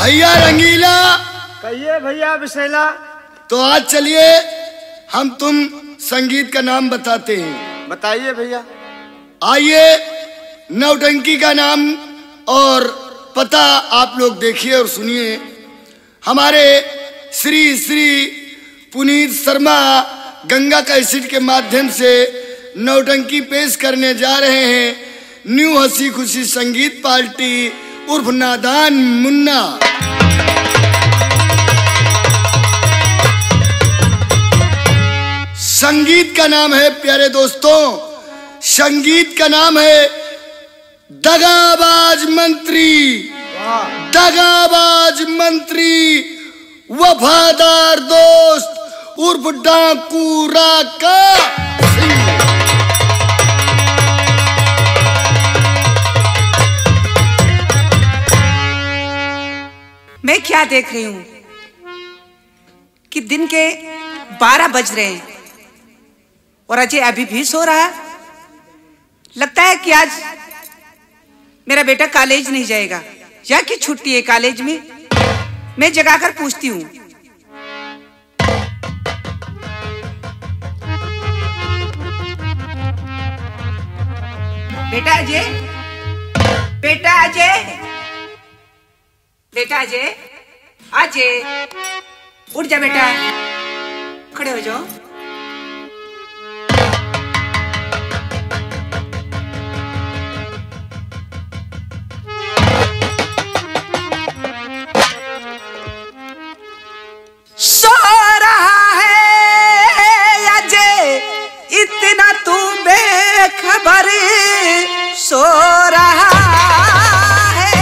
भैया रंगीला। कहिए भैया विशैला। तो आज चलिए हम तुम संगीत का नाम बताते हैं। बताइए भैया। आइए, नौटंकी का नाम और पता आप लोग देखिए और सुनिए। हमारे श्री श्री पुनीत शर्मा गंगा कैसेट के माध्यम से नौटंकी पेश करने जा रहे हैं। न्यू हंसी खुशी संगीत पार्टी उर्फ नादान मुन्ना। संगीत का नाम है, प्यारे दोस्तों, संगीत का नाम है दगाबाज मंत्री। दगाबाज मंत्री, वफादार दोस्त उर्फ डाकू राका सिंह। मैं क्या देख रही हूं कि दिन के 12 बज रहे हैं और अजय अभी भी सो रहा है। लगता है कि आज मेरा बेटा कॉलेज नहीं जाएगा या कि छुट्टी है कॉलेज में। मैं जगाकर पूछती हूँ, बेटा अजय, बेटा अजय, बेटा अजय, अजय उठ जा बेटा, खड़े हो जाओ। सो रहा है अजय, इतना तू बेखबर सो रहा है।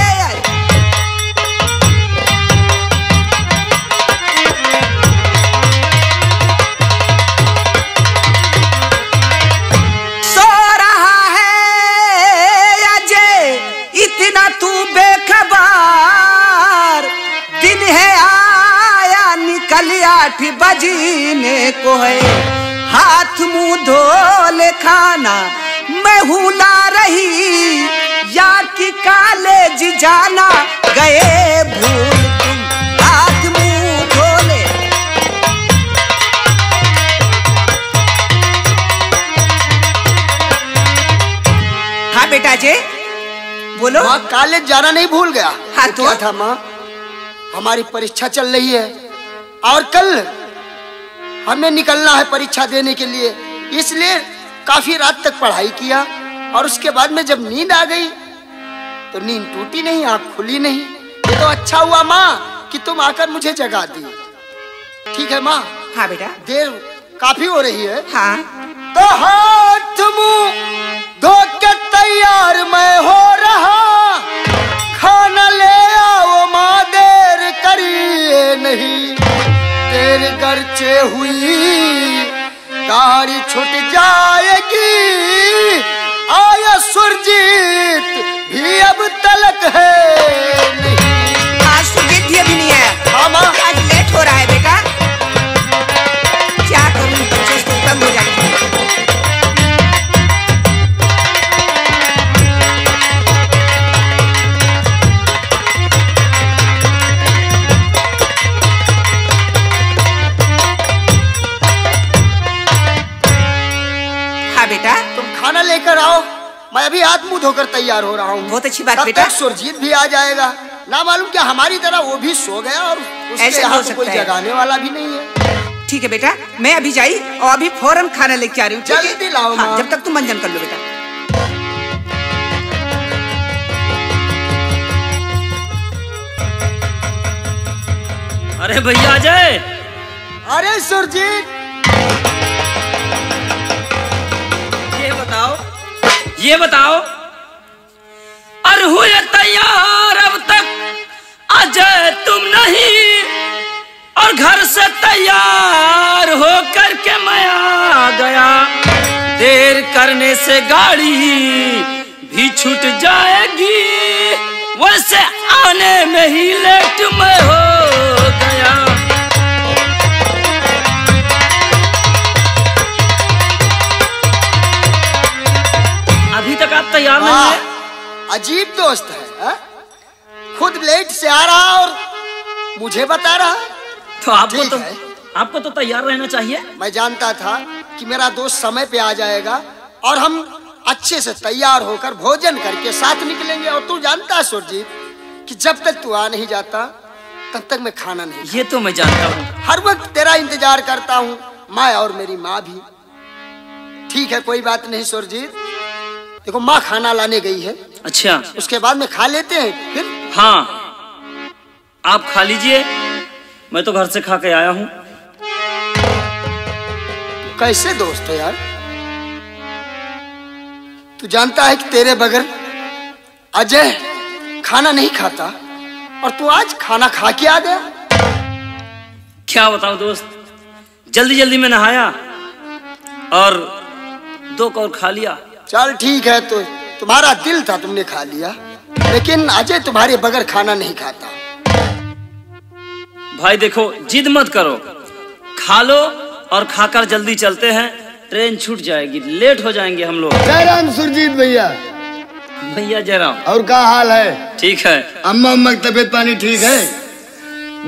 सो रहा है अजय, इतना तू बेखबर। दिन है आया निकल 8 बजने को है। हाथ मुंह धो ले खाना मैं हूं ला रही, या कि कॉलेज जाना गए भूल तुम। हाथ मुंह धो ले। हाँ बेटा अजय बोलो। माँ कॉलेज जाना नहीं भूल गया। हाँ तो क्या था माँ, हमारी परीक्षा चल रही है और कल हमें निकलना है परीक्षा देने के लिए, इसलिए काफी रात तक पढ़ाई किया और उसके बाद में जब नींद आ गई तो नींद टूटी नहीं, आंख खुली नहीं। ये तो अच्छा हुआ माँ कि तुम आकर मुझे जगा दी। ठीक है माँ। हाँ बेटा। देर काफी हो रही है। हाँ तो हाथ मुंह धो के तैयार मैं हो रहा, खाना ले आओ माँ देर करिए नहीं। तेरे गर्चे हुई गाड़ी छूट जाएगी, आया सुरजीत भी अब तलक है नहीं। आज सुरजीत भी अभी नहीं आया। मामा आज लेट हो रहा है बेटा। क्या करूं, बच्चे तो तंग हो जाते हैं। बेटा तुम खाना लेकर आओ, मैं अभी हाथ मुंह धोकर तैयार हो रहा हूँ। बहुत अच्छी बात बेटा। तब तक सुरजीत भी आ जाएगा। ना मालूम क्या हमारी तरह वो भी सो गया और उसके यहाँ तो कोई जगाने वाला भी नहीं है। ठीक है बेटा, मैं अभी जाई और अभी फौरन खाना लेके आ रही हूँ। जल्दी लाओ। हाँ, जब तक तुम मंजन कर लो बेटा। अरे भैया अजय। अरे सुरजीत, ये बताओ और हुए तैयार अब तक अजय तुम नहीं, और घर से तैयार हो करके मैं आ गया। देर करने से गाड़ी भी छूट जाएगी, वैसे आने में ही लेट मैं हो गया। तक आप तैयार नहीं है? अजीब दोस्त है, खुद लेट से आ रहा और मुझे बता रहा है? तो ठीक है। आपको तो तैयार रहना चाहिए। मैं जानता था कि मेरा दोस्त समय पे आ जाएगा और हम अच्छे से तैयार होकर भोजन करके साथ निकलेंगे। और तू जानता है सुरजीत कि जब तक तू आ नहीं जाता तब तक मैं खाना नहीं खाता। ये तो मैं जानता हूँ। हर वक्त तेरा इंतजार करता हूँ, मैं और मेरी माँ भी। ठीक है, कोई बात नहीं सुरजीत। देखो माँ खाना लाने गई है। अच्छा, उसके बाद में खा लेते हैं फिर। हाँ आप खा लीजिए, मैं तो घर से खा के आया हूँ। कैसे दोस्त है यार? तू जानता है कि तेरे बगैर अजय खाना नहीं खाता और तू आज खाना खा के आ गया। क्या बताऊं दोस्त, जल्दी जल्दी में नहाया और 2 कौर खा लिया। चल ठीक है, तो तुम्हारा दिल था, तुमने खा लिया, लेकिन अजय तुम्हारे बगैर खाना नहीं खाता। भाई देखो, जिद मत करो, खा लो और खाकर जल्दी चलते हैं, ट्रेन छूट जाएगी, लेट हो जाएंगे हम लोग। जय राम सुरजीत भैया। भैया जय राम। और क्या हाल है? ठीक है। अम्मा अम्मा की तबीयत पानी ठीक है?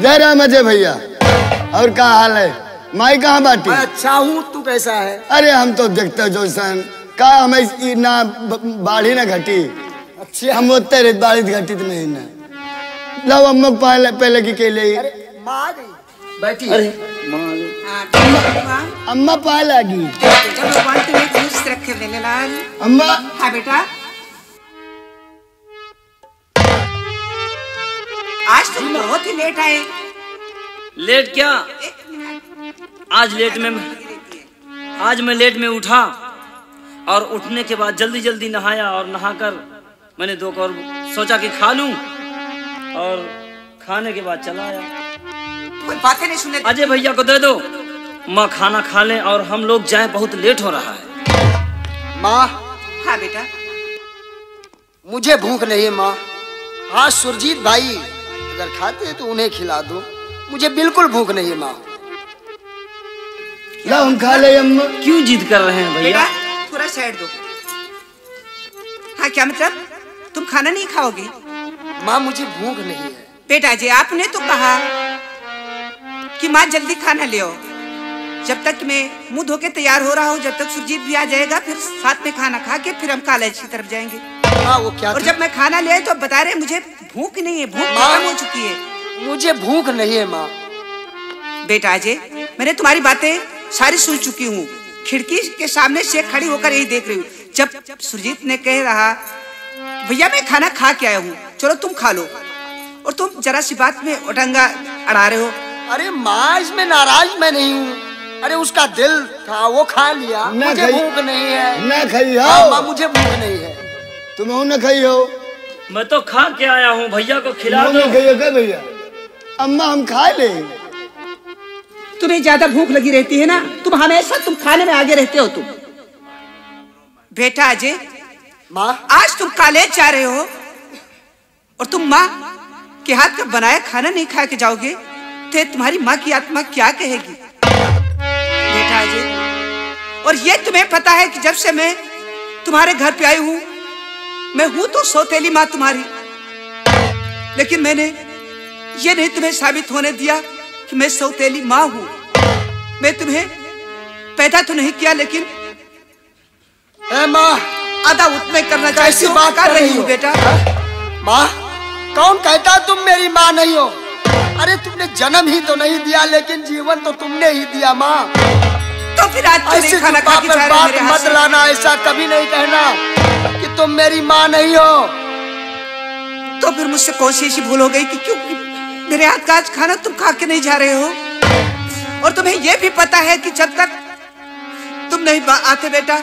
जय राम अजय भैया। और क्या हाल है? माई कहाँ बाटी? मैं अच्छा हूँ, तू कैसा है? अरे हम तो देखते जो सन का हमें ना बाढ़ी ना घटी। अच्छा, हम होते रहे बाढ़ी घटी तो नहीं ना। लो अम्मा पहले की के लिए माँ आ गई, बैठी। अरे अम्मा पाए लगी। भगवान तुम्हें खुश रखे लेने लाल। अम्मा हाँ बेटा, आज तुम बहुत ही लेट आए। लेट क्या, आज मैं लेट में उठा और उठने के बाद जल्दी जल्दी नहाया और नहाकर मैंने 2 कौर सोचा कि खा लूं और खाने के बाद चला आया। कोई बातें नहीं सुने। अजय भैया को दे दो, माँ खाना खा लें और हम लोग जाएं, बहुत लेट हो रहा है। माँ, हाँ बेटा, मुझे भूख नहीं है माँ। हाँ सुरजीत भाई अगर खाते हैं तो उन्हें खिला दो, मुझे बिल्कुल भूख नहीं है माँ। लो हम खा ले अम्मा। क्यों जिद कर रहे हैं भैया? बेटा थोड़ा साइड दो। हाँ क्या मतलब, तुम खाना नहीं खाओगे? माँ मुझे भूख नहीं है। बेटा जी आपने तो कहा कि माँ जल्दी खाना ले आओ। जब तक मैं मुंह धो के तैयार हो रहा हूँ, जब तक सुरजीत भी आ जाएगा, फिर साथ में खाना खा के फिर हम कॉलेज की तरफ जाएंगे। हाँ वो क्या और थी? जब मैं खाना ले आई तो बता रहे मुझे भूख नहीं है, भूख माँ, खत्म हो चुकी है। मुझे भूख नहीं है माँ। बेटा अजय, मैंने तुम्हारी बातें सारी सुन चुकी हूँ, खिड़की के सामने से खड़ी होकर यही देख रही हूँ। जब सुरजीत ने कह रहा भैया मैं खाना खा के आया हूँ, चलो तुम खा लो, और तुम जरा सी बात में उटंगा अड़ा रहे हो। अरे माँ इसमें नाराज मैं नहीं हूँ। अरे उसका दिल था वो खा लिया, मुझे भूख नहीं है। ना खाई हाँ, माँ हो मुझे भूख नहीं है। तुम न खाई हो? मैं तो खा के आया हूँ, भैया को खिला दो। खाइयो क्या भैया? अम्मा हम खा ले। तुम्हें ज्यादा भूख लगी रहती है ना, तुम हमेशा तुम खाने में आगे रहते हो। तुम बेटा अजय, माँ आज तुम कॉलेज जा रहे हो और तुम माँ के हाथ का बनाया खाना नहीं खा के जाओगे तो तुम्हारी माँ की आत्मा क्या कहेगी? बेटा अजय, और ये तुम्हें पता है कि जब से मैं तुम्हारे घर पे आई हूँ, मैं हूं तो सौतेली माँ तुम्हारी, लेकिन मैंने ये नहीं तुम्हें साबित होने दिया कि मैं सौतेली माँ हूं। मैं तुम्हें पैदा तो नहीं किया, लेकिन ए माँ अदा उतना करना कैसी बात कर रही हूँ बेटा। माँ कौन कहता तुम मेरी माँ नहीं हो? अरे तुमने जन्म ही तो नहीं दिया, लेकिन जीवन तो तुमने ही दिया माँ। तो फिर आज तो ऐसी नहीं खाना खा के जा रहे हो बात मेरे हाथ मत से। लाना, ऐसा कभी नहीं कहना कि तुम मेरी माँ नहीं हो। तो फिर मुझसे कौन सी ऐसी भूल हो गई कि क्यों मेरे हाथ का आज खाना तुम खा के नहीं जा रहे हो? और तुम्हें यह भी पता है कि जब तक तुम नहीं आते बेटा,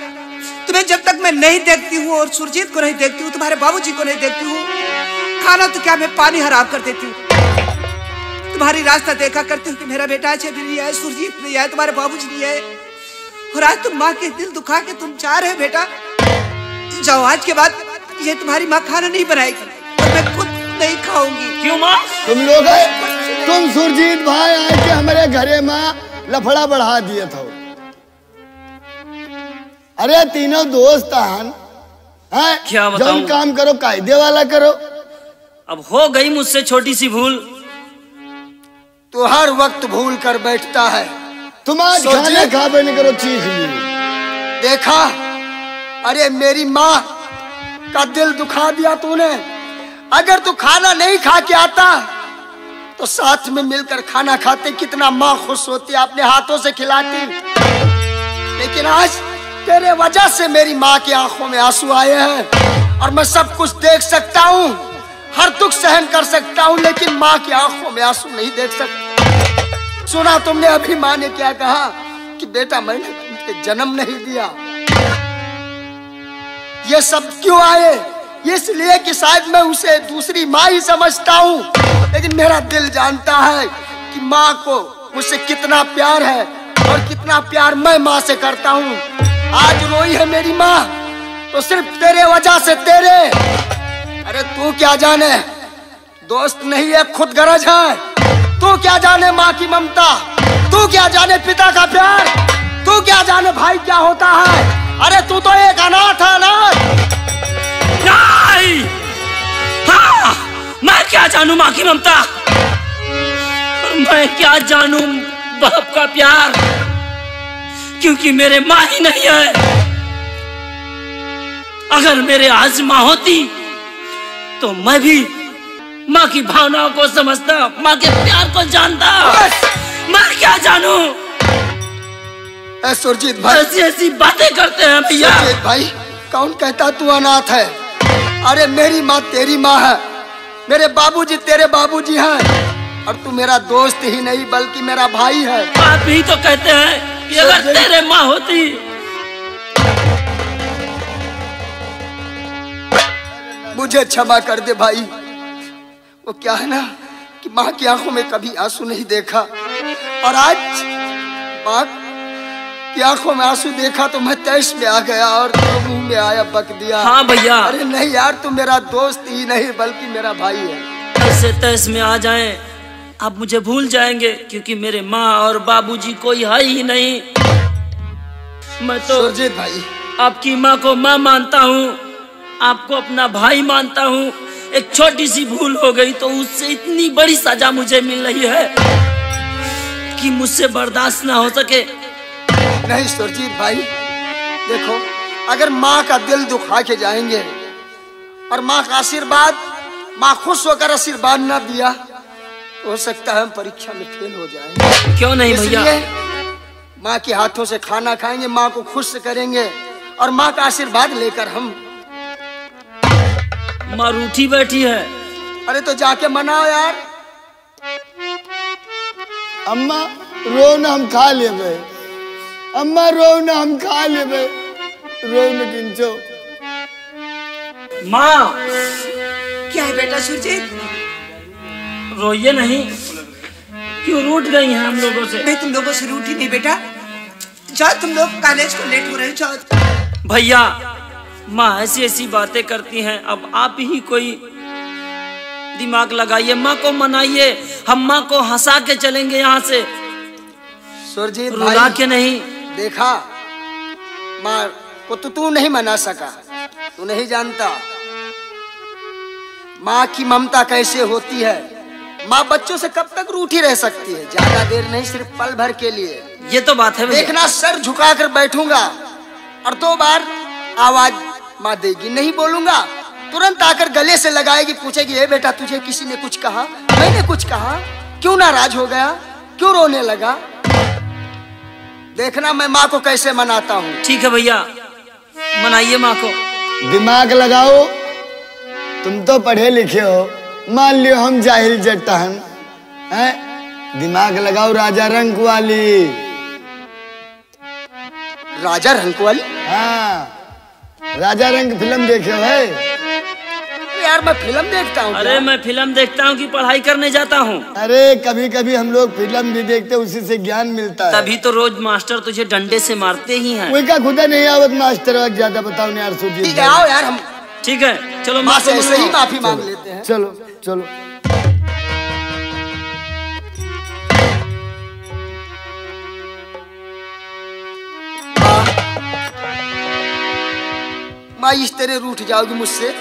तुम्हें जब तक मैं नहीं देखती हूँ और सुरजीत को नहीं देखती हूँ, तुम्हारे बाबूजी को नहीं देखती हूँ, खाना तो क्या मैं पानी हराम कर देती हूँ। तुम्हारी रास्ता देखा करती हूँ कि मेरा बेटा अजय भी नहीं है, सुरजीत नहीं है, तुम्हारे बाबूजी नहीं है, और आज तुम माँ के दिल दुखा के तुम जा रहे हो। बेटा जाओ, आज के बाद ये तुम्हारी माँ खाना नहीं बनाएगी और मैं खुद नहीं खाऊंगी। क्यों माँ? तुम लोग तुम सुरजीत भाई आए के हमारे घरे माँ लफड़ा बढ़ा दिए था। अरे तीनों दोस्त हन, क्या बताऊं? जो काम करो कायदे वाला करो। अब हो गई मुझसे छोटी सी भूल, तू हर वक्त भूल कर बैठता है। तुम आज खाना खा बन करो, चीख ली। देखा, अरे मेरी माँ का दिल दुखा दिया तूने। अगर तू खाना नहीं खा के आता तो साथ में मिलकर खाना खाते, कितना माँ खुश होती, अपने हाथों से खिलाती। लेकिन आज तेरे वजह से मेरी माँ की आंखों में आंसू आए हैं और मैं सब कुछ देख सकता हूँ, हर दुख सहन कर सकता हूँ, लेकिन माँ की आंखों में आंसू नहीं देख सकता। सुना तुमने अभी माँ ने क्या कहा कि बेटा मैंने तुमको जन्म नहीं दिया। ये सब क्यों आए? इसलिए कि शायद मैं उसे दूसरी माँ ही समझता हूँ, लेकिन मेरा दिल जानता है कि माँ को मुझसे कितना प्यार है और कितना प्यार मैं माँ से करता हूँ। आज रोई है मेरी माँ तो सिर्फ तेरे वजह से। तेरे, अरे तू क्या जाने, दोस्त नहीं है खुद गरज है। तू क्या जाने माँ की ममता, तू क्या जाने पिता का प्यार, तू क्या जाने भाई क्या होता है। अरे तू तो एक अनाथ है। अनाथ नहीं, हाँ, मैं क्या जानू माँ की ममता, मैं क्या जानू बाप का प्यार, क्योंकि मेरे माँ ही नहीं है। अगर मेरे आज माँ होती तो मैं भी माँ की भावनाओं को समझता, माँ के प्यार को जानता। मैं क्या जानू। सुरजीत भाई, ऐसी ऐसी बातें करते हैं भैया। सुरजीत भाई, कौन कहता तू अनाथ है? अरे मेरी माँ तेरी माँ है, मेरे बाबूजी तेरे बाबूजी हैं, और तू मेरा दोस्त ही नहीं बल्कि मेरा भाई है। आप ही तो कहते हैं कि अगर तेरे माँ होती। मुझे क्षमा कर दे भाई। वो क्या है ना कि माँ की आंखों में कभी आंसू नहीं देखा, और आज माँ की आंखों में आंसू देखा तो मैं तैश में आ गया और तो मुंह में आया बक दिया। हाँ भैया। अरे नहीं यार, तू मेरा दोस्त ही नहीं बल्कि मेरा भाई है। ऐसे तैश में आ जाएं, आप मुझे भूल जाएंगे, क्योंकि मेरे माँ और बाबूजी कोई है ही नहीं। मैं तो सुरजीत भाई, आपकी माँ को माँ मानता हूँ, आपको अपना भाई मानता हूँ। एक छोटी सी भूल हो गई तो उससे इतनी बड़ी सजा मुझे मिल रही है कि मुझसे बर्दाश्त ना हो सके। नहीं सुरजीत भाई, देखो, अगर माँ का दिल दुखा के जाएंगे और माँ का आशीर्वाद, माँ खुश होकर आशीर्वाद ना दिया, तो हो सकता है हम परीक्षा में फेल हो जाएं। क्यों नहीं भैया? माँ के हाथों से खाना खाएंगे, माँ को खुश करेंगे और माँ का आशीर्वाद लेकर हम। माँ रूठी बैठी है। अरे तो जाके मनाओ यार। अम्मा रो न हम खा लेबे, अम्मा रो न हम खा लेबे, रो न किंचो। माँ, क्या है बेटा सुरजीत? रोइए नहीं, क्यों रूठ गई हैं हम लोगों से? मैं तुम लोगों से रूठी नहीं बेटा। जाओ तुम लोग, कॉलेज को लेट हो रहे हो, जाओ। भैया, माँ ऐसी ऐसी बातें करती हैं, अब आप ही कोई दिमाग लगाइए, माँ को मनाइए। हम माँ को हंसा के चलेंगे यहाँ से, सुरजीत रुला भाई के नहीं। देखा, माँ को तो तू नहीं मना सका, तू नहीं जानता माँ की ममता कैसे होती है। माँ बच्चों से कब तक रूठी रह सकती है? ज्यादा देर नहीं, सिर्फ पल भर के लिए। ये तो बात है भैया। देखना, सर झुकाकर बैठूंगा और 2 बार आवाज माँ देगी, नहीं बोलूंगा, तुरंत आकर गले से लगाएगी, पूछेगी, ए बेटा तुझे किसी ने कुछ कहा? मैंने कुछ कहा? क्यों नाराज हो गया? क्यों रोने लगा? देखना मैं माँ को कैसे मनाता हूँ। ठीक है भैया, मनाइए माँ को। दिमाग लगाओ, तुम तो पढ़े लिखे हो, मान लियो हम जाहिल जट्टान हैं। दिमाग लगाओ राजा रंक वाली। राजा रंक वाली? हाँ, राजा रंग फिल्म देखे हो है? यार मैं फिल्म देखता हूँ। अरे मैं फिल्म देखता हूँ कि पढ़ाई करने जाता हूँ? अरे कभी कभी हम लोग फिल्म भी देखते, उसी से ज्ञान मिलता है। तभी तो रोज मास्टर तुझे डंडे से मारते ही हैं। कोई का खुदा नहीं आवत मास्टर वक्त, ज्यादा बताओ नहीं यार सुरजीत। ठीक है, आओ यार, हम ठीक है, चलो माँ माँ से को ऐसे ही मनाओ। माफी मांग लेते हैं। चलो चलो। माँ इस तरह रूठ जाओगी मुझसे?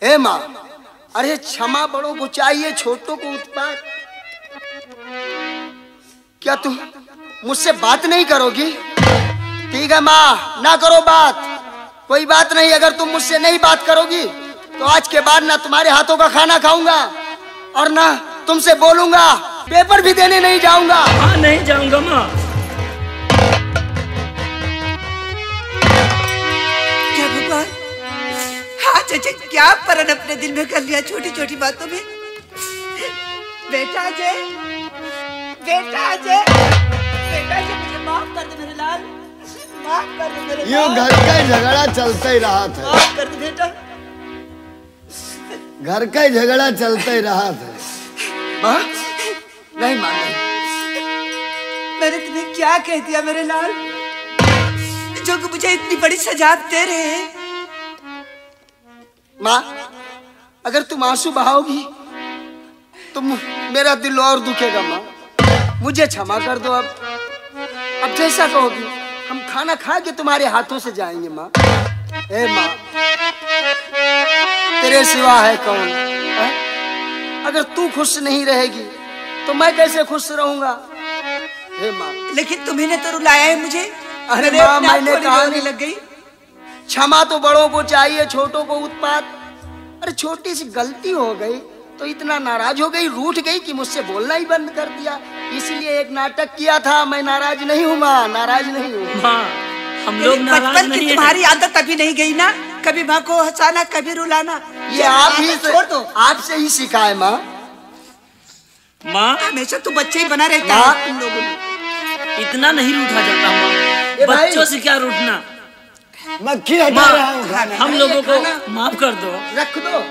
हे माँ, अरे क्षमा बड़ों को चाहिए, छोटों को उत्पात। क्या तुम मुझसे बात नहीं करोगी? ठीक है माँ, ना करो बात, कोई बात नहीं। अगर तुम मुझसे नहीं बात करोगी तो आज के बाद ना तुम्हारे हाथों का खाना खाऊंगा और ना तुमसे बोलूंगा, पेपर भी देने नहीं जाऊंगा। हाँ, नहीं जाऊंगा माँ। क्या भगवान, हाँ चाचा, क्या परन अपने दिल में कर लिया छोटी छोटी बातों में। बेटा अजय, बेटा अजय, बेटा अजय, मुझे माफ कर दे मेरे लाल, माफ कर दे मेरे यो लाल। घर का झगड़ा चलता ही रहा था, माफ कर दे बेटा। घर का झगड़ा चलता ही रहा था। माँ नहीं माँ, नहीं। मैंने तुम्हें क्या कह दिया मेरे लाल, जो कि मुझे इतनी बड़ी सजा दे रहे हैं। माँ अगर तुम आंसू बहाओगी तो मेरा दिल और दुखेगा। माँ मुझे क्षमा कर दो। अब जैसा कहोगी हम खाना खा के तुम्हारे हाथों से जाएंगे। माँ ए माँ, तेरे सिवा है कौन है? अगर तू खुश नहीं रहेगी तो मैं कैसे खुश रहूंगा? हे माँ, लेकिन तुम्ही ने तो रुलाया है मुझे। अरे मेरे माँ, अपने आप मैंने को कहा रोने लग गई। क्षमा तो बड़ों को चाहिए, छोटों को उत्पात। अरे छोटी सी गलती हो गई तो इतना नाराज हो गई, रूठ गई कि मुझसे बोलना ही बंद कर दिया। इसलिए एक नाटक किया था। मैं नाराज नहीं हूँ माँ, नाराज नहीं हूँ। माँ, हम लोग नाराज बचपन नहीं की हैं। तुम्हारी आदत अभी नहीं गई ना, कभी माँ को हंसाना, कभी रुलाना। ये आप ही आदत छोड़ दो। आपसे ही सीखा है माँ। माँ, हमेशा तू बच्चे ही बना रहता माँ। है तुम लोगों में। इतना नहीं रूठा जाता माँ, ए भाई। बच्चों से क्या रूठना। मक्खी हटा माँ, रहा हूँ खाना। हम लोगों को माफ कर दो। रख दो।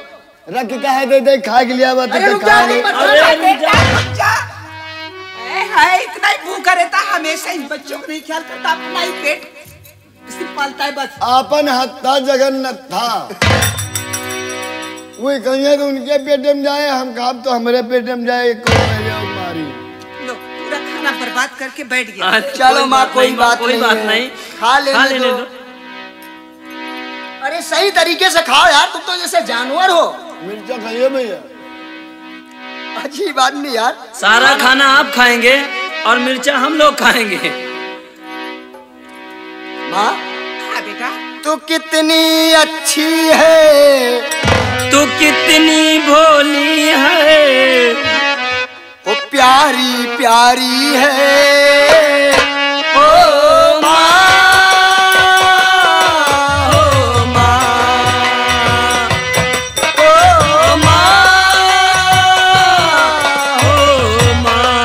रख का है दे खा के लिया बात अरे रुक खा जा, ले। रुक अरे रुक जा। बच्चा है, इतना ही भूखा रहता, हमेशा इन बच्चों को नहीं ख्याल करता, अपना ही पेट सिर्फ पालता है बस। आपन हत्ता जगन्नाथ था, वही कहिए तो उनके पेट में जाए, हम काम तो हमारे पेट में जाए। मारी लो, पूरा खाना बर्बाद करके बैठ गया। अरे चलो माँ, कोई बात कोई नहीं बात है। नहीं, खा लेने दो। अरे सही तरीके से खाओ यार, तुम तो जैसे जानवर हो। मिर्चा खाइए भैया। अजीब आदमी यार। सारा खाना आप खाएंगे और मिर्चा हम लोग खाएंगे। माँ हाँ बेटा, तू कितनी अच्छी है, तू कितनी भोली है, वो प्यारी प्यारी है। ओ माँ, ओ माँ, ओ माँ, ओ माँ।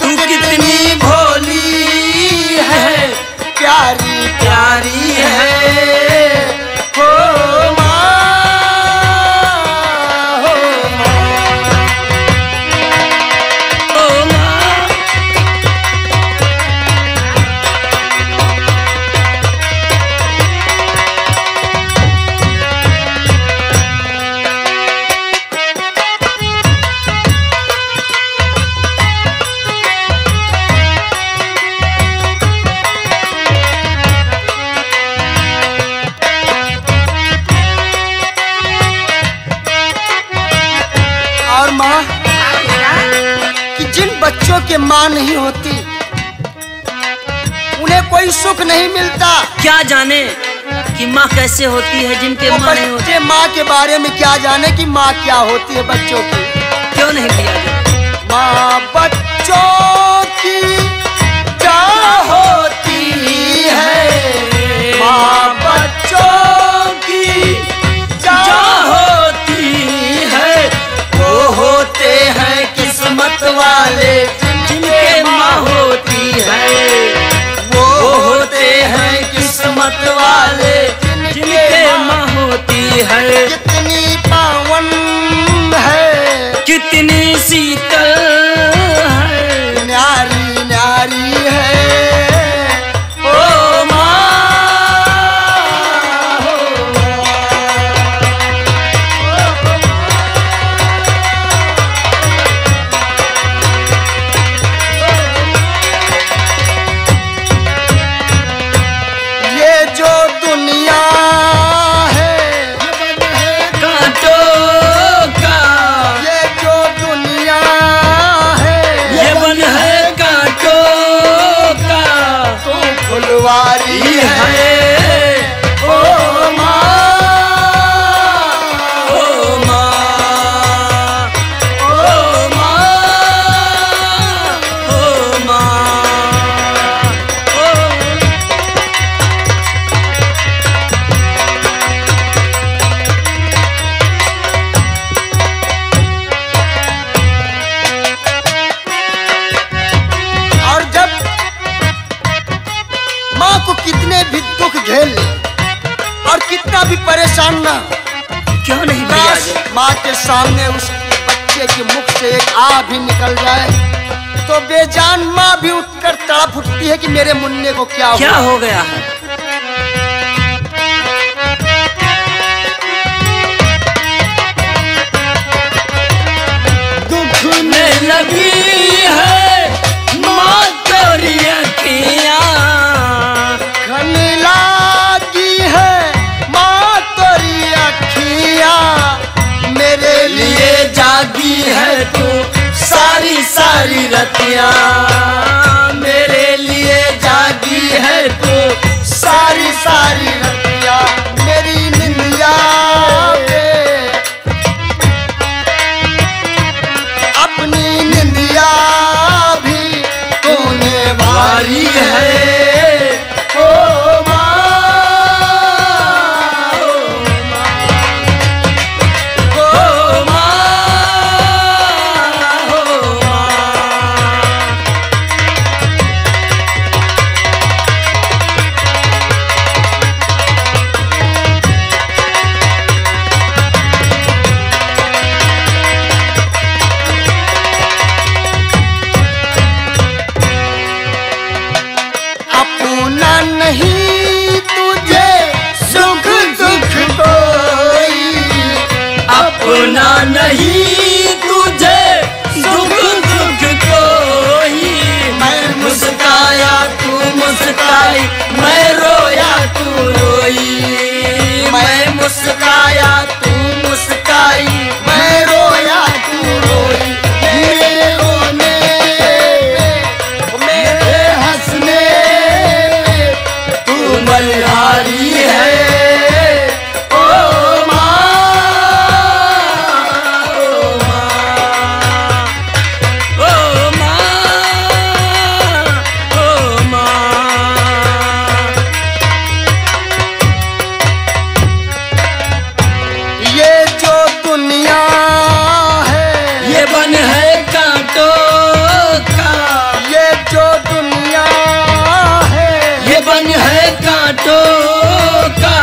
तू कितनी भोली है, प्यारी प्यारी है। हो माँ, हो माँ। ओ माँ, और माँ, कि जिन बच्चों के माँ नहीं होती उन्हें कोई सुख नहीं मिलता। क्या जाने कि माँ कैसे होती है जिनके वो माँ नहीं होती। बच्चे माँ के बारे में क्या जाने कि माँ क्या होती है बच्चों की। क्यों नहीं लिया जाता? माँ बच्चों की क्या होती है, माँ बच्चों की क्या होती है, वो होते हैं किस्मत वाले जिनके माँ होती है, वो होते हैं किस्मत वाले जिनके माँ होती है। कितनी पावन है, कितनी शीतल है, न्यारी न्यारी झेल ले और कितना भी परेशान ना क्यों नहीं भैया जी? माँ के सामने उस बच्चे के मुख से एक आ भी निकल जाए तो बेजान माँ भी उठकर तड़प उठती है कि मेरे मुन्ने को क्या हो गया है। दुख में लगी है माँ तोरी अखियाँ, खन लागी है माँ तोरी अखियाँ, मेरे लिए जागी है तू सारी सारी रतियाँ, मेरे लिए जागी है तू सारी सारी रतियाँ, मेरी निंदिया पे अपनी निंदिया भी तूने वारी है ओ माँ, ओ माँ, ओ माँ। अपना नहीं तुझे सुख दुख कोई, अपना नहीं तुझे दुख दुख कोई, मैं मुस्काया तू मुस्काई, मैं रोया तू रोई, मैं मुस्काया तू मुस्काई, मैं रोया तू रोई, मेरे रोने पे, मेरे हंसने पे तू बलिहारी है ओ माँ, ओ माँ, ओ माँ, ओ माँ। ये जो दुनिया है, ये बन है कांटों का, ये जो दुनिया है, ये बन है कांटों का,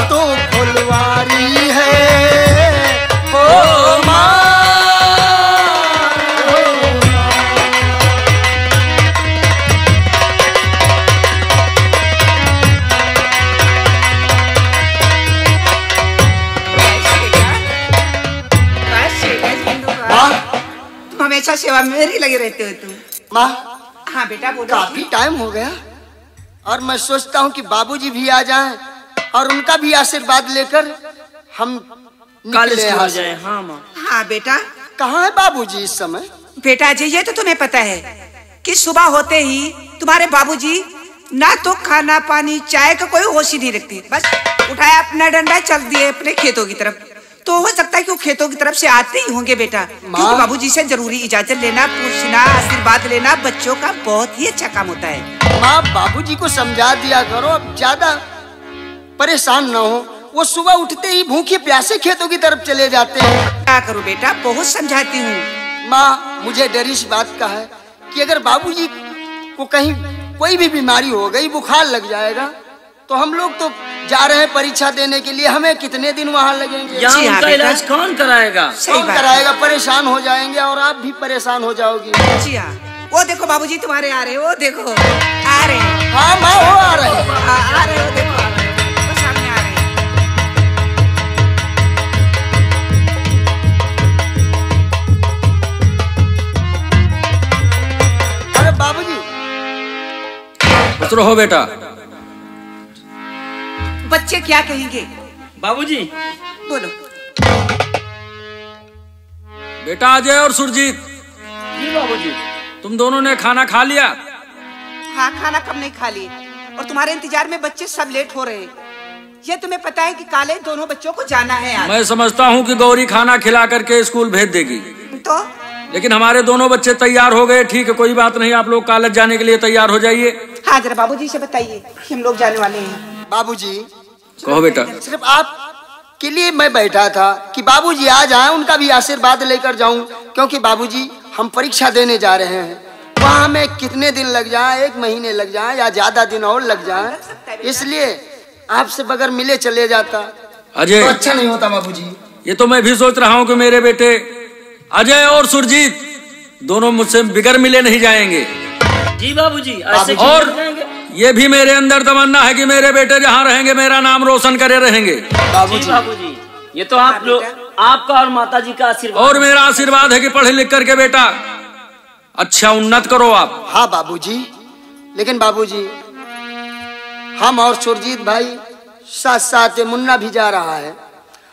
तू फुलवारी है ओ माँ, माँ तुम हमेशा सेवा में ही लगे रहते हो तुम। माँ हाँ बेटा बोलो। काफी टाइम हो गया और मैं सोचता हूँ कि बाबूजी भी आ जाएं और उनका भी आशीर्वाद लेकर हम कॉलेज निकले हो यहाँ से। जाए। हाँ माँ। हाँ बेटा, कहाँ है बाबूजी इस समय? बेटा जी ये तो तुम्हें पता है कि सुबह होते ही तुम्हारे बाबूजी ना तो खाना पानी चाय का कोई होश ही नहीं रखते, बस उठाया अपना डंडा चल दिए अपने खेतों की तरफ। तो हो सकता है कि वो खेतों की तरफ से आते ही होंगे बेटा, क्योंकि बाबूजी से जरूरी इजाजत लेना, पूछना, आशीर्वाद लेना बच्चों का बहुत ही अच्छा काम होता है। माँ बाबूजी को समझा दिया करो, अब ज्यादा परेशान न हो। वो सुबह उठते ही भूखे प्यासे खेतों की तरफ चले जाते हैं। क्या करूं बेटा, बहुत समझाती हूँ। माँ मुझे डर इस बात का है कि अगर बाबूजी को कहीं कोई भी बीमारी हो गई, बुखार लग जाएगा, तो हम लोग तो जा रहे हैं परीक्षा देने के लिए, हमें कितने दिन वहाँ लगेंगे? यहाँ जी हाँ उनका बेटा। इलाज कौन कराएगा? सही कौन बात है। कराएगा? परेशान हो जाएंगे और आप भी परेशान हो जाओगी। जी हाँ, वो देखो बाबूजी तुम्हारे आ रहे हैं, वो देखो आ रहे हैं। हाँ माँ वो आ रहे हैं। आ रहे हो, देखो आ रहे हैं, वो सामने आ रहे हैं। अरे बाबूजी खुश रहो बेटा। बच्चे क्या कहेंगे? बाबूजी बोलो। बेटा अजय और सुरजीत, जी बाबूजी। तुम दोनों ने खाना खा लिया? हाँ खाना कब नहीं खा ली, और तुम्हारे इंतजार में बच्चे सब लेट हो रहे हैं। ये तुम्हें पता है कि कॉलेज दोनों बच्चों को जाना है आज। मैं समझता हूँ कि गौरी खाना खिला करके स्कूल भेज देगी, तो लेकिन हमारे दोनों बच्चे तैयार हो गए। ठीक है, कोई बात नहीं, आप लोग कॉलेज जाने के लिए तैयार हो जाइए। हाँ जरा बाबूजी से बताइए कि हम लोग जाने वाले हैं। बाबूजी कहो बेटा। सिर्फ आप के लिए मैं बैठा था कि बाबूजी आ जाएं, उनका भी आशीर्वाद लेकर जाऊं, क्योंकि बाबूजी हम परीक्षा देने जा रहे हैं। वहाँ में कितने दिन लग जाए, 1 महीने लग जाए या ज्यादा दिन और लग जाए, इसलिए आपसे बगैर मिले चले जाता अजय, तो अच्छा नहीं होता बाबूजी। ये तो मैं भी सोच रहा हूँ कि मेरे बेटे अजय और सुरजीत दोनों मुझसे बिगड़ मिले नहीं जाएंगे। जी बाबूजी, ऐसे और क्यों जाएंगे? ये भी मेरे अंदर तमन्ना है कि मेरे बेटे जहाँ रहेंगे मेरा नाम रोशन करे रहेंगे। जी बाबूजी, ये तो आप लोग, आपका और माता जी का आशीर्वाद। और मेरा आशीर्वाद है कि पढ़े लिख करके बेटा अच्छा उन्नत करो आप। हाँ बाबूजी, लेकिन बाबूजी हम और सुरजीत भाई साथ साथ मुन्ना भी जा रहा है।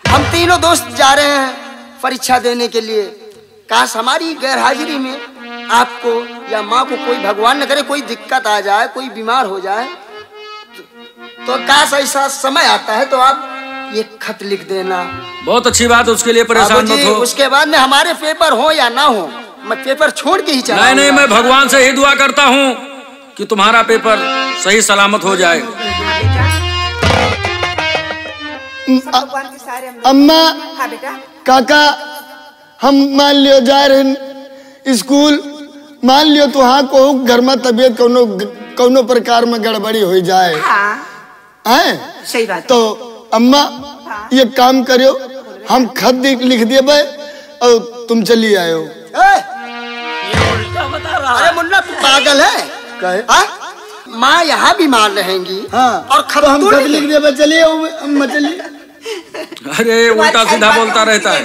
हम तीनों दोस्त जा रहे हैं परीक्षा देने के लिए। काश हमारी गैर हाजिरी में आपको या माँ को कोई, भगवान न करे, कोई दिक्कत आ जाए, कोई बीमार हो जाए, तो काश ऐसा समय आता है तो आप ये खत लिख देना। बहुत अच्छी बात, उसके लिए परेशान मत हो। उसके बाद में हमारे पेपर हो या ना हो, मैं पेपर छोड़ के ही चला। नहीं, मैं भगवान से ही दुआ करता हूँ कि तुम्हारा पेपर सही सलामत हो जाए। अम्मा, हाँ बेटा। काका, हम मान लियो जा रहे स्कूल, मान लियो तो हाँ को घर में तबीयत कौनो प्रकार में गड़बड़ी हो जाए, हैं? सही बात। तो अम्मा ये काम करियो, हम खत लिख दिए और तुम चली आयो। ये उल्टा बता रहा अरे है। मुन्ना तू पागल है? माँ यहाँ भी मान रहेंगी। हाँ, और खत तो हम तू खत लिख लिख दिए, चलिए अम्मा चलिए। अरे उल्टा सीधा बोलता रहता है।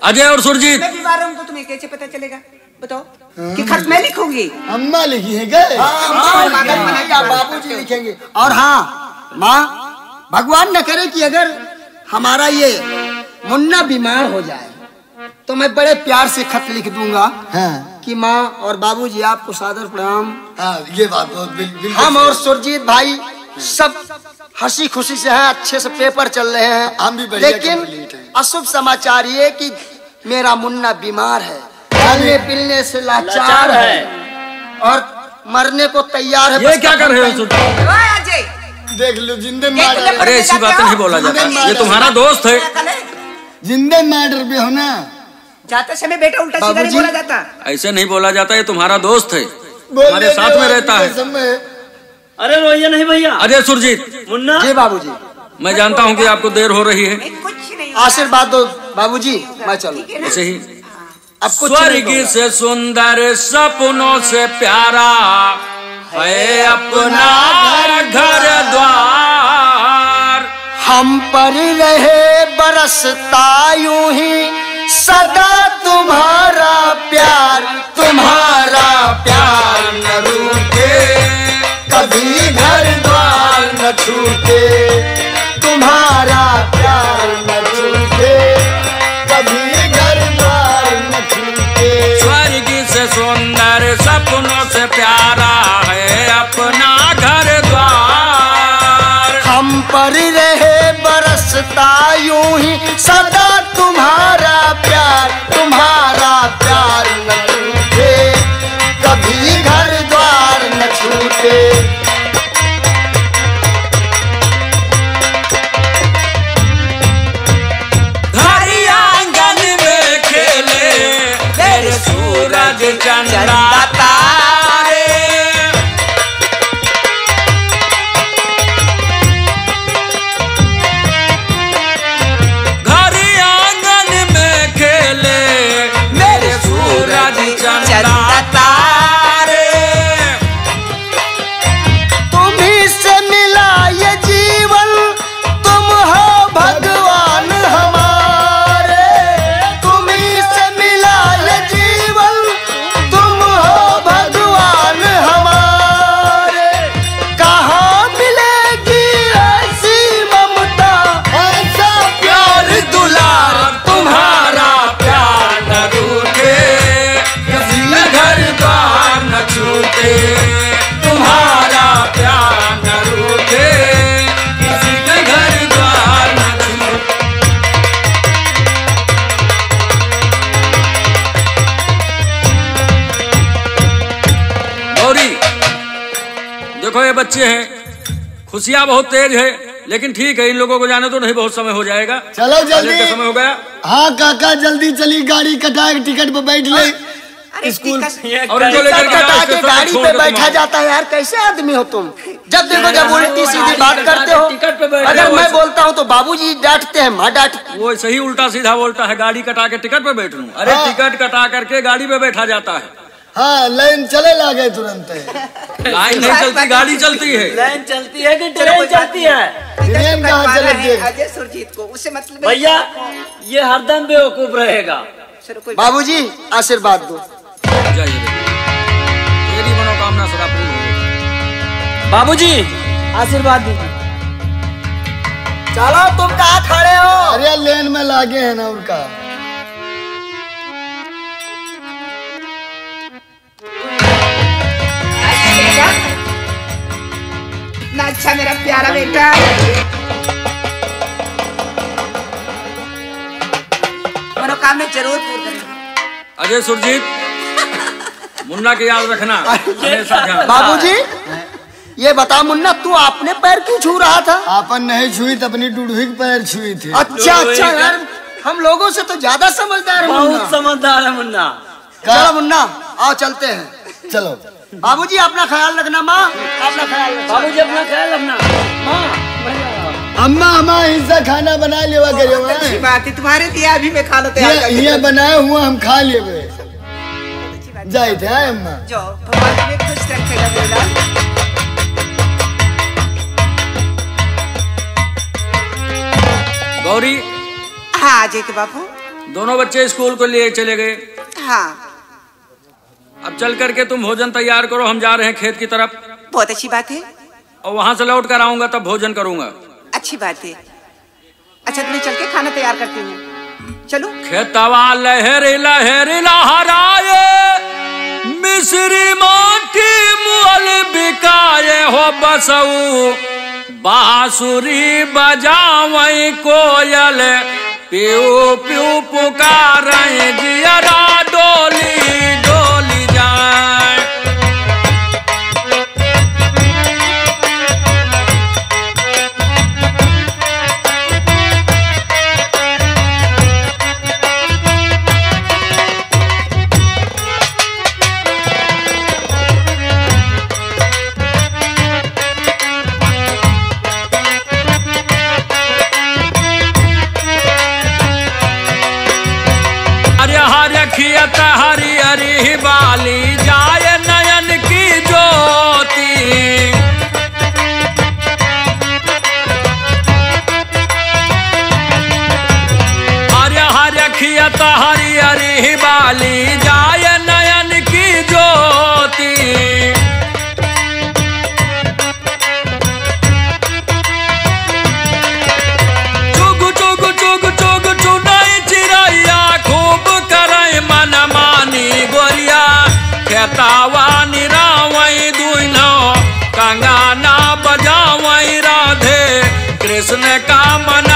अजय और सुरजीत, मैं बीमार हूँ तो तुम्हें कैसे पता चलेगा? बताओ कि खत मैं लिखूंगी। अम्मा लिखी है क्या? बाबूजी लिखेंगे। और हाँ माँ, भगवान न करे कि अगर हमारा ये मुन्ना बीमार हो जाए तो मैं बड़े प्यार से खत लिख दूंगा। हाँ, कि माँ और बाबूजी आपको सादर प्रणाम। हाँ, ये बात बहुत बिल्कुल। हम और सुरजीत भाई सब हंसी खुशी से हैं, अच्छे से पेपर चल रहे हैं। हम भी बढ़िया लेकिन कंप्लीट हैं। अशुभ समाचार ये कि मेरा मुन्ना बीमार है, खाने पीने से लाचार है और मरने को तैयार है। ये क्या कर रहे हो सुरजीत? अजय, देख लो, जिंदे मार, अरे ऐसी बात नहीं बोला जाता, ये तुम्हारा दोस्त है। जिंदे मर्डर भी हो ना। जाते समय बेटा उल्टा सीधा नहीं बोला जाता। ऐसे नहीं बोला जाता, ये तुम्हारा दोस्त है, हमारे साथ में रहता है। अरे रोइए नहीं भैया। अजय सुरजीत, मुन्ना जी बाबूजी, मैं जानता हूँ कि आपको देर हो रही है, कुछ नहीं। आशीर्वाद दो बाबूजी, मैं चलूं। ऐसे ही अब कुछ स्वर्ग से सुंदर सपनों से प्यारा है अपना घर द्वार। हम पर रहे बरसता यूं ही सदा तुम्हारा प्यार, तुम्हारा प्यार न रूठे, कभी घर द्वार न छूटे, तुम्हारा प्यार न छूटे, कभी घर द्वार न छूटे। स्वर्ग से सुंदर सपनों से प्यारा है अपना घर द्वार। हम पर रहे बरसता यूं ही सदा तुम्हारा प्यार, तुम्हारा प्यार न छूटे, कभी घर द्वार न छूटे। हरी आंगन में खेले मेरे सूरज चंदा तारे। हरी आंगन में खेले मेरे सूरज चंदा तारे। तुम्ही से मिला ये जीवन, तुम हो भगवान हमारे। तुम्ही से मिला ये जीवन, तुम हो भगवान हमारे। कहाँ मिलेगी ऐसी ममता, ऐसा प्यार दुलार, तुम्हारा प्यार न रूठे, किसी घर द्वार न छूटे, तुम्हारा प्यार न रूठे, किसी घर द्वार न छूटे। गौरी, देखो ये बच्चे हैं, खुशियाँ बहुत तेज है, लेकिन ठीक है, इन लोगों को जाने तो नहीं, बहुत समय हो जाएगा। चलो जल्दी। का समय हो गया। हाँ काका, जल्दी चली, गाड़ी कटा के टिकट पे बैठ ले। स्कूल और उनको लेकर के कटा आओ, के स्टेशन गाड़ी छोड़ पे के बैठा तुम आओ। जाता है यार, कैसे आदमी हो तुम? जब देखो जब उल्टी सीधी बात करते हो। टिकट पे बैठ अगर जाओ। मैं बोलता हूँ तो बाबूजी डांटते हैं, माँ डांटती। वो सही उल्टा सीधा बोलता है, गाड़ी कटा के टिकट पे बैठ लूं। अरे हाँ। टिकट कटा करके गाड़ी पे बैठा जाता है। हाँ लाइन चले लागे तुरंत। लाइन नहीं चलती, गाड़ी चलती है। लाइन चलती है कि ट्रेन चलती है? ट्रेन कहाँ चलती है? अजय सुरजीत को उससे मतलब भैया ये हरदम बेवकूफ रहेगा। चलो कोई बाबूजी आशीर्वाद दो। जाइए तेरी मनोकामना सदा पूर्ण हो। बाबूजी आशीर्वाद दीजिए। चलो तुम कहाँ खड़े हो? अरे लेन में लागे है ना उनका। इतना अच्छा मेरा प्यारा बेटा। मनोकामना जरूर पूर्ण करेंगे। अजय सुरजीत, मुन्ना की याद रखना हमेशा ध्यान। बाबूजी ये बता मुन्ना, तू अपने पैर क्यों छू रहा था? आपन नहीं छुई तो अपनी डुडवी के पैर छुई थी। अच्छा अच्छा यार, हम लोगों से तो ज्यादा समझदार है बहुत मुन्ना। समझदार है मुन्ना। चलो मुन्ना आओ चलते हैं। चलो बाबूजी अपना ख्याल रखना, माँ अपना ख्याल रखना। बाबूजी अपना ख्याल रखना। माँ भैया अम्मा हमारा हिस्सा खाना बना लेवा बहुत अच्छी करे। बात है, तुम्हारे लिए अभी मैं खाना तैयार करके ये बनाए हुआ हम खा लेवे। अच्छी बात है। जाए थे हाँ, अम्मा। जाओ भगवान तुम्हें खुश रखेगा बेटा। गौरी, हाँ अजय के बापू। दोनों बच्चे स्कूल को लिए चले गए। हाँ अब चल करके तुम भोजन तैयार करो, हम जा रहे हैं खेत की तरफ। बहुत अच्छी बात है, और वहां से लौट कर आऊंगा तब भोजन करूंगा। अच्छी बात है। अच्छा तुम्हें चल के खाना तैयार करती हूँ, चलो। खेतवा लहरी लहरी लहराए, मिश्री माटी मुअल बिकाए हो बसऊ, बांसुरी बजावई कोयल, प्यू प्यू पुकारे जियरा डोली डोली जाए। खियत हरी हरी बाली जाए नयन की ज्योति, हरे हरे खियत हरी हरी बाली जाए नयन की ज्योति। चुग चुग चुग चुग चुनाई चिड़ैया खूब करे मन मानी गोरिया, खेतावा निरावई दुनो कंगाना बजावई राधे कृष्ण का मन